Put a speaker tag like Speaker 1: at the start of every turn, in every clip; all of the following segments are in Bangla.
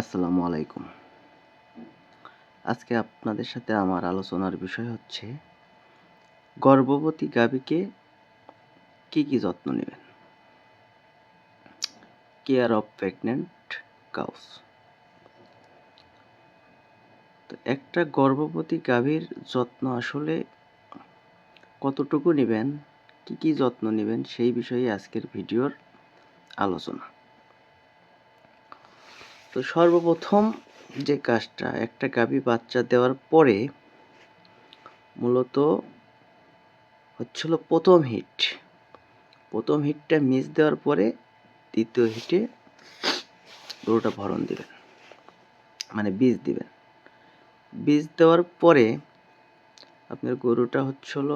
Speaker 1: আসসালামু আলাইকুম। আজকে আপনাদের সাথে আমার আলোচনার বিষয় হচ্ছে গর্ভবতী গাভীকে কি যত্ন নেবেন? Care of pregnant cows. তো একটা গর্ভবতী গাভীর যত্ন আসলে কতটুকু নেবেন, কি যত্ন নেবেন সেই বিষয়ে আজকের ভিডিওর আলোচনা। তো সর্বপ্রথম যে কাজটা, একটা গাভী বাচ্চা দেওয়ার পরে মূলত হচ্ছিল প্রথম হিটটা মিস দেওয়ার পরে দ্বিতীয় হিটে গরুটা ভরণ দিবেন, মানে বীজ দিবেন। বীজ দেওয়ার পরে আপনার গরুটা হচ্ছিল,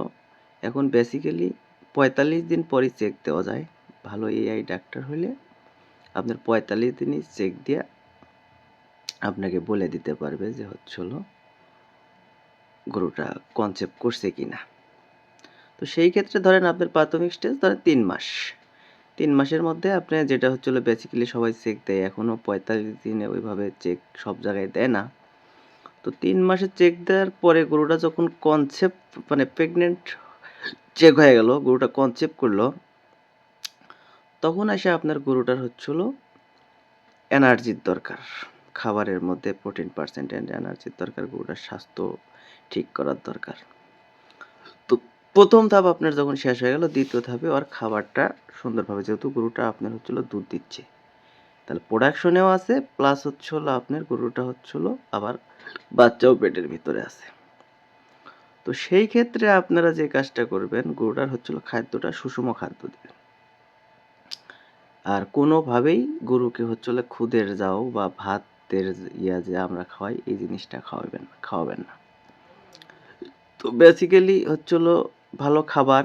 Speaker 1: এখন বেসিক্যালি 45 দিন পরই চেক দেওয়া যায়। ভালো এআই ডাক্তার হলে আপনার 45 দিনই চেক দিয়ে আপনাকে বলে দিতে পারবে যে হচ্ছিল গরুটা কনসেপ্ট করছে কিনা। তো সেই ক্ষেত্রে ধরেন আপনার প্রাথমিক স্টেজ ধরেন 3 মাসের মধ্যে আপনি যেটা হচ্ছিল বেসিক্যালি সবাই চেক দেয়, এখনও 45 দিনে ওইভাবে চেক সব জায়গায় দেয় না। তো 3 মাসে চেক দেওয়ার পরে গরুটা যখন কনসেপ্ট মানে প্রেগনেন্ট চেক হয়ে গেল, গরুটা কনসেপ্ট করলো, তখন এসে আপনার গরুটার হচ্ছিল এনার্জির দরকার, খাবারের মধ্যে প্রোটিন পার্সেন্ট অ্যান্ড এনার্জির দরকার, গরুটার স্বাস্থ্য ঠিক করার দরকার। তো প্রথম ধাপ আপনার যখন শেষ হয়ে গেল, দ্বিতীয় ধাপে ওর খাবারটা সুন্দরভাবে, যেহেতু গরুটা আপনার হচ্ছিল দুধ দিচ্ছে, তাহলে প্রোডাকশনেও আছে, প্লাস হচ্ছিল আপনার গরুটা হচ্ছিল আবার বাচ্চাও পেটের ভিতরে আছে। তো সেই ক্ষেত্রে আপনারা যে কাজটা করবেন, গরুটার হচ্ছিল খাদ্যটা সুষম খাদ্য দিবেন। আর কোনোভাবেই গরুকে হচ্ছিল খুদের যাও বা ভাতের যে আমরা খাওয়াই, এই জিনিসটা খাওয়াবেন না। তো বেসিক্যালি হচ্ছিল ভালো খাবার,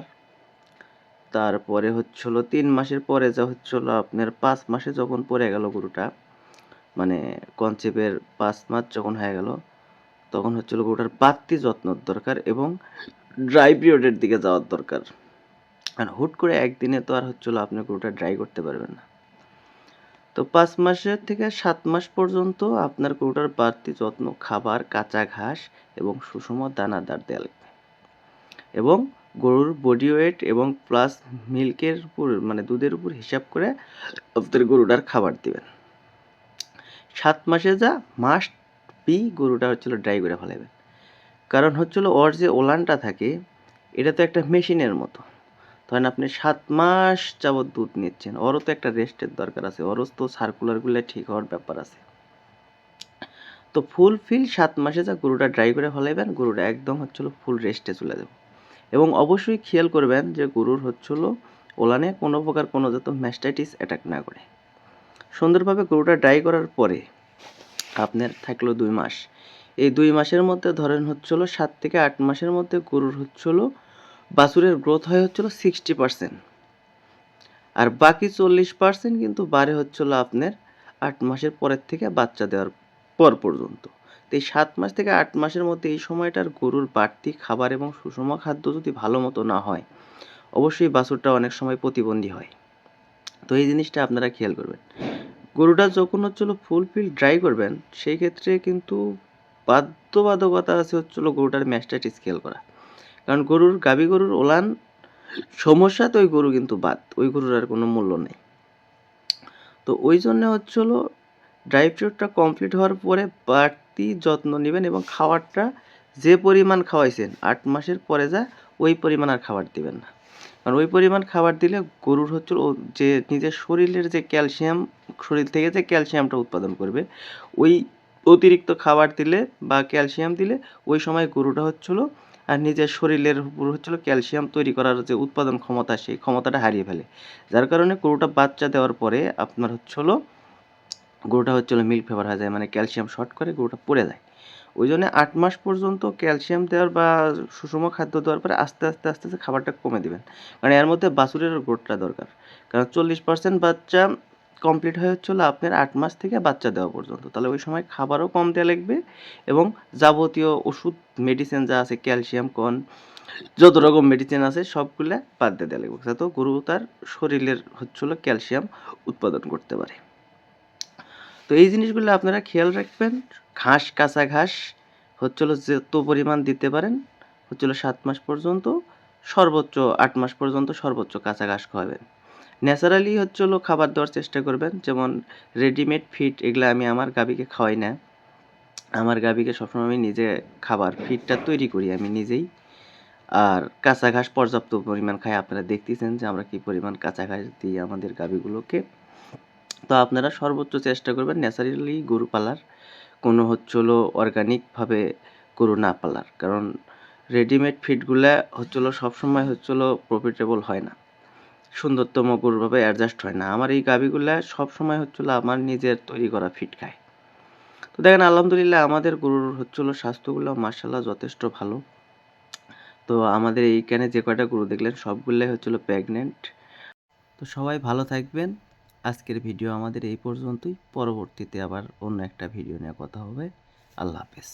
Speaker 1: তারপরে হচ্ছিল 3 মাসের পরে যা হচ্ছিল আপনার 5 মাসে যখন পড়ে গেল গরুটা, মানে কনসেপ্টের 5 মাস যখন হয়ে গেল, তখন হচ্ছিল গরুটার বাড়তি যত্নর দরকার এবং ড্রাই পিরিয়ডের দিকে যাওয়ার দরকার। আর হুট করে একদিনে তো আর হচ্ছিল আপনি গরুটা ড্রাই করতে পারবেন না। তো 5 মাসের থেকে 7 মাস পর্যন্ত আপনার গরুটার বাড়তি যত্ন, খাবার, কাঁচা ঘাস এবং সুষম দানাদার দেওয়া লাগবে। এবং গরুর বডি ওয়েট এবং প্লাস মিল্কের উপর, মানে দুধের উপর হিসাব করে আপনার গরুটার খাবার দিবেন। 7 মাসে যা মাস্ট বি গরুটা হচ্ছিল ড্রাই করে ফেলাবেন। কারণ হচ্ছিল ওর যে ওলানটা থাকে, এটা তো একটা মেশিনের মতো। ধরেন আপনি 7 মাস যাবৎ দুধ নিচ্ছেন, ওরও তো একটা রেস্টের দরকার আছে, ওরও তো সার্কুলারগুলো ঠিক হওয়ার ব্যাপার আছে। তো ফুলফিল 7 মাসে যা গরুটা ড্রাই করে ফেলাইবেন, গরুটা একদম হচ্ছিল ফুল রেস্টে চলে যাবে। এবং অবশ্যই খেয়াল করবেন যে গরুর হচ্ছিল ওলানে কোনো প্রকার কোনো যত ম্যাস্টাইটিস অ্যাটাক না করে। সুন্দরভাবে গরুটা ড্রাই করার পরে আপনার থাকলো 2 মাস। এই 2 মাসের মধ্যে ধরেন হচ্ছিল 7 থেকে 8 মাসের মধ্যে গরুর হচ্ছিল বাছুরের গ্রোথ হয় হচ্ছিল 60%, আর বাকি 40% কিন্তু বাড়ে হচ্ছিল আপনার 8 মাসের পরের থেকে বাচ্চা দেওয়ার পর পর্যন্ত। তো এই 7 মাস থেকে 8 মাসের মধ্যে এই সময়টার গরুর বাড়তি খাবার এবং সুষম খাদ্য যদি ভালো মতো না হয়, অবশ্যই বাছুরটা অনেক সময় প্রতিবন্ধী হয়। তো এই জিনিসটা আপনারা খেয়াল করবেন। গরুটা যখন হচ্ছিল ফুলফিল ড্রাই করবেন, সেই ক্ষেত্রে কিন্তু বাধ্যবাধকতা আছে হচ্ছিল গরুটার ম্যাস্টাইটিস খেয়াল করা। কারণ গাভী গরুর ওলান সমস্যা, তো ওই গরু কিন্তু বাদ, ওই গরুর আর কোনো মূল্য নেই। তো ওই জন্যে হচ্ছিল ড্রাই পিরিয়ডটা কমপ্লিট হওয়ার পরে বাড়তি যত্ন নেবেন এবং খাবারটা যে পরিমাণ খাওয়াইছেন 8 মাসের পরে যা ওই পরিমাণ আর খাবার দিবেন না। কারণ ওই পরিমাণ খাবার দিলে গরুর হচ্ছিল যে নিজের শরীরের যে ক্যালসিয়াম, শরীর থেকে যে ক্যালসিয়ামটা উৎপাদন করবে, ওই অতিরিক্ত খাবার দিলে বা ক্যালসিয়াম দিলে ওই সময় গরুটা হচ্ছিল আর নিজের শরীরের উপর হচ্ছিল ক্যালসিয়াম তৈরি করার যে উৎপাদন ক্ষমতা, সেই ক্ষমতাটা হারিয়ে ফেলে। যার কারণে গরুটা বাচ্চা দেওয়ার পরে আপনার হচ্ছিল গরুটা হচ্ছিল মিল্ক ফেভার হয়ে যায়, মানে ক্যালসিয়াম শর্ট করে গরুটা পড়ে যায়। ওই জন্য 8 মাস পর্যন্ত ক্যালসিয়াম দেওয়ার বা সুষম খাদ্য দেওয়ার পরে আস্তে আস্তে খাবারটা কমে দিবেন। কারণ এর মধ্যে বাছুরের গ্রোথটা দরকার। কারণ 40% বাচ্চা কমপ্লিট হয়ে হচ্ছিল আপনার 8 মাস থেকে বাচ্চা দেওয়া পর্যন্ত। তাহলে ওই সময় খাবারও কম দেওয়া লাগবে এবং যাবতীয় ওষুধ, মেডিসিন যা আছে, ক্যালসিয়াম যত রকম মেডিসিন আছে সবগুলা বাদ দিয়ে দেওয়া লাগবে, যাতে গরু তার শরীরের হচ্ছিল ক্যালসিয়াম উৎপাদন করতে পারে। তো এই জিনিসগুলো আপনারা খেয়াল রাখবেন। ঘাস, কাঁচা ঘাস হলো যত পরিমাণ দিতে পারেন 7 মাস পর্যন্ত, সর্বোচ্চ 8 মাস পর্যন্ত সর্বোচ্চ কাঁচা ঘাস খাওয়াবেন। ন্যাচারালি খাবার দেওয়ার চেষ্টা করবেন। যেমন রেডিমেড ফিড এগুলা আমি আমার গাভীকে খাওয়াই না। আমার গাভীকে সবসময় আমি নিজে ফিডটা তৈরি করি আমি নিজেই। আর কাঁচা ঘাস পর্যাপ্ত পরিমাণ খায়। আপনারা দেখতেছেন যে আমরা কি পরিমাণ কাঁচা ঘাস দিই আমাদের গাভীগুলোকে। তো আপনারা সর্বোচ্চ চেষ্টা করবেন ন্যাচারালি গরু পালার, কোনো অর্গানিকভাবে গরু না পালার। কারণ রেডিমেড ফিডগুলা সবসময় প্রফিটেবল হয় না, সুন্দরতম গরুভাবে অ্যাডজাস্ট হয় না। আমার এই গাভীগুলা সবসময় আমার নিজের তৈরি করা ফিড খায়। তো দেখেন আলহামদুলিল্লাহ আমাদের গরুর স্বাস্থ্যগুলো মাশাআল্লাহ যথেষ্ট ভালো। তো আমাদের এইখানে যে কয়টা গরু দেখলেন সবগুলাই প্রেগনেন্ট। তো সবাই ভালো থাকবেন। আজকের ভিডিও আমাদের এই পর্যন্তই। পরবর্তীতে আবার অন্য একটা ভিডিও নিয়ে কথা হবে। আল্লাহ হাফেজ।